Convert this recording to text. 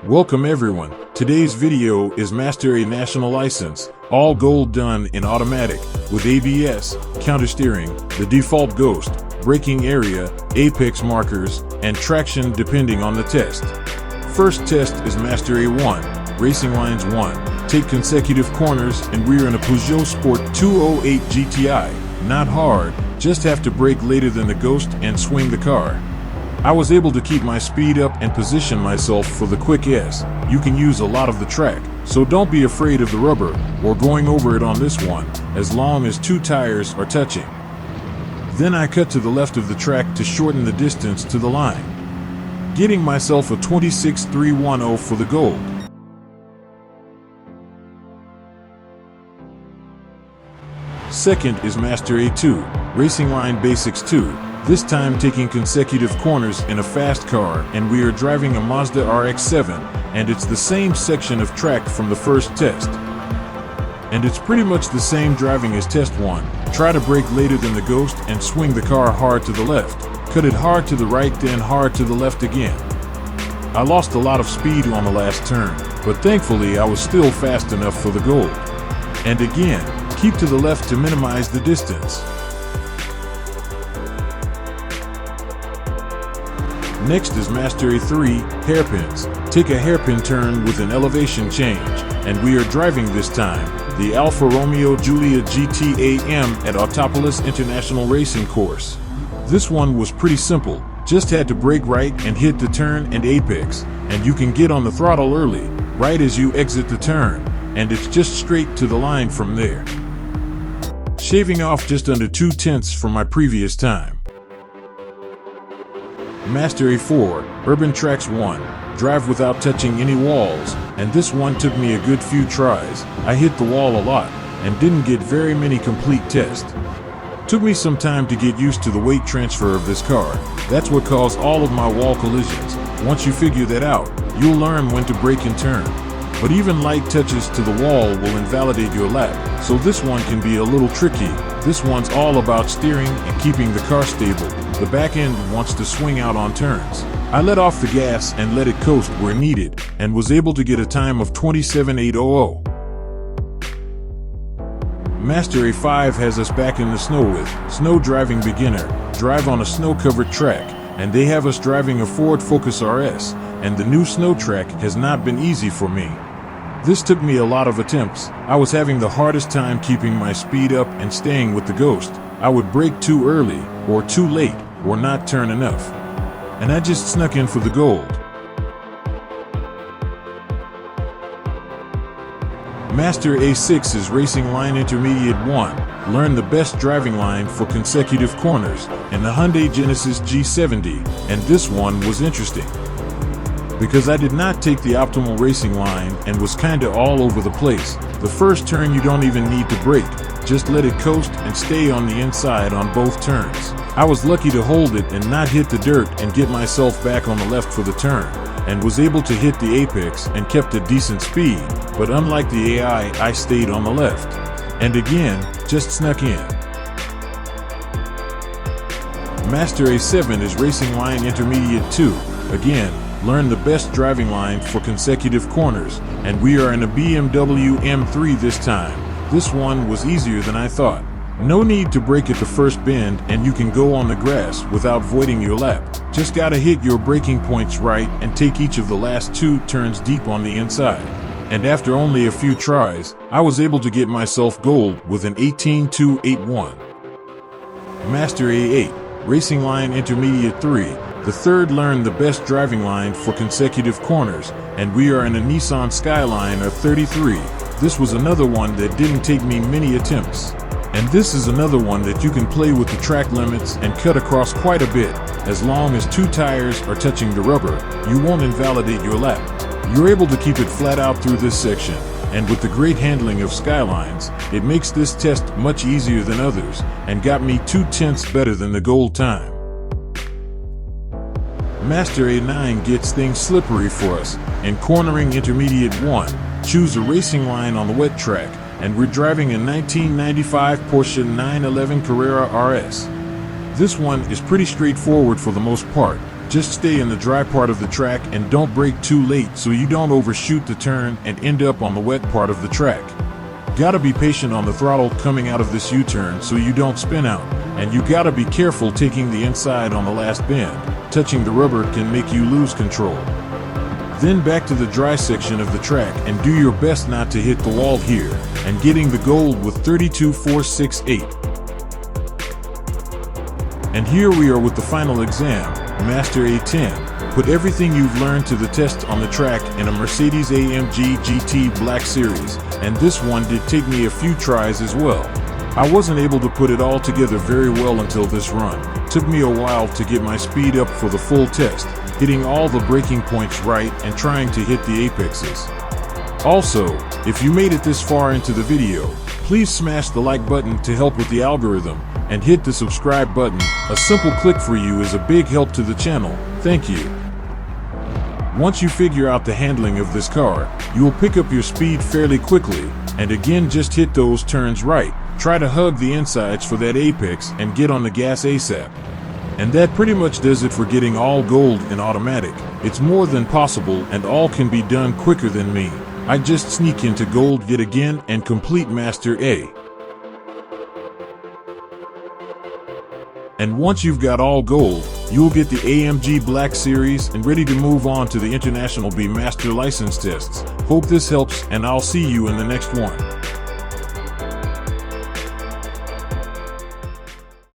Welcome everyone. Today's video is Master A National License, all gold done in automatic, with ABS, countersteering, the default ghost, braking area, apex markers, and traction depending on the test. First test is Master A1, Racing Lines 1. Take consecutive corners and we're in a Peugeot Sport 208 GTI. Not hard, just have to brake later than the ghost and swing the car. I was able to keep my speed up and position myself for the quick S. You can use a lot of the track, so don't be afraid of the rubber or going over it on this one, as long as two tires are touching. Then I cut to the left of the track to shorten the distance to the line, getting myself a 26.310 for the gold. Second is Master A2, Racing Line Basics 2. This time taking consecutive corners in a fast car, and we are driving a Mazda RX-7, and it's the same section of track from the first test. And it's pretty much the same driving as test 1. Try to brake later than the ghost and swing the car hard to the left. Cut it hard to the right, then hard to the left again. I lost a lot of speed on the last turn, but thankfully I was still fast enough for the gold. And again, keep to the left to minimize the distance. Next is Master A3, hairpins. Take a hairpin turn with an elevation change, and we are driving this time the Alfa Romeo Giulia GT8M at Autopolis International Racing Course. This one was pretty simple, just had to brake right and hit the turn and apex, and you can get on the throttle early, right as you exit the turn, and it's just straight to the line from there. Shaving off just under 2/10 from my previous time. Master A4, Urban Tracks 1, drive without touching any walls, and this one took me a good few tries. I hit the wall a lot, and didn't get very many complete tests. Took me some time to get used to the weight transfer of this car. That's what caused all of my wall collisions. Once you figure that out, you'll learn when to brake and turn. But even light touches to the wall will invalidate your lap, so this one can be a little tricky. This one's all about steering and keeping the car stable. The back end wants to swing out on turns. I let off the gas and let it coast where needed, and was able to get a time of 27.800. Master A5 has us back in the snow with Snow Driving Beginner, drive on a snow-covered track, and they have us driving a Ford Focus RS, and the new snow track has not been easy for me. This took me a lot of attempts. I was having the hardest time keeping my speed up and staying with the ghost. I would brake too early, or too late, or not turn enough. And I just snuck in for the gold. Master A6 is Racing Line Intermediate 1. Learn the best driving line for consecutive corners, in the Hyundai Genesis G70, and this one was interesting, because I did not take the optimal racing line and was kinda all over the place. The first turn you don't even need to brake, just let it coast and stay on the inside on both turns. I was lucky to hold it and not hit the dirt and get myself back on the left for the turn, and was able to hit the apex and kept a decent speed, but unlike the AI, I stayed on the left. And again, just snuck in. Master A7 is Racing Line Intermediate 2. Again, learn the best driving line for consecutive corners, and we are in a BMW M3 this time. This one was easier than I thought. No need to brake at the first bend, and you can go on the grass without voiding your lap. Just gotta hit your braking points right and take each of the last two turns deep on the inside. And after only a few tries, I was able to get myself gold with an 18.281. Master A8, Racing Line Intermediate 3. The third learned the best driving line for consecutive corners, and we are in a Nissan Skyline R33. This was another one that didn't take me many attempts. And this is another one that you can play with the track limits and cut across quite a bit. As long as two tires are touching the rubber, you won't invalidate your lap. You're able to keep it flat out through this section, and with the great handling of Skylines, it makes this test much easier than others, and got me 2/10 better than the gold time. Master A9 gets things slippery for us. In Cornering Intermediate 1, choose a racing line on the wet track, and we're driving a 1995 Porsche 911 Carrera RS. This one is pretty straightforward for the most part. Just stay in the dry part of the track and don't brake too late so you don't overshoot the turn and end up on the wet part of the track. Gotta be patient on the throttle coming out of this U-turn so you don't spin out, and you gotta be careful taking the inside on the last bend. Touching the rubber can make you lose control. Then back to the dry section of the track and do your best not to hit the wall here, and getting the gold with 32.468. And here we are with the final exam, Master A10. Put everything you've learned to the test on the track in a Mercedes-AMG GT Black Series, and this one did take me a few tries as well. I wasn't able to put it all together very well until this run. Took me a while to get my speed up for the full test, hitting all the braking points right and trying to hit the apexes. Also, if you made it this far into the video, please smash the like button to help with the algorithm, and hit the subscribe button. A simple click for you is a big help to the channel. Thank you. Once you figure out the handling of this car, you will pick up your speed fairly quickly, and again just hit those turns right. Try to hug the insides for that apex and get on the gas ASAP. And that pretty much does it for getting all gold in automatic. It's more than possible and all can be done quicker than me. I just sneak into gold yet again and complete Master A. And once you've got all gold, you'll get the AMG Black Series and ready to move on to the International B Master license tests. Hope this helps, and I'll see you in the next one.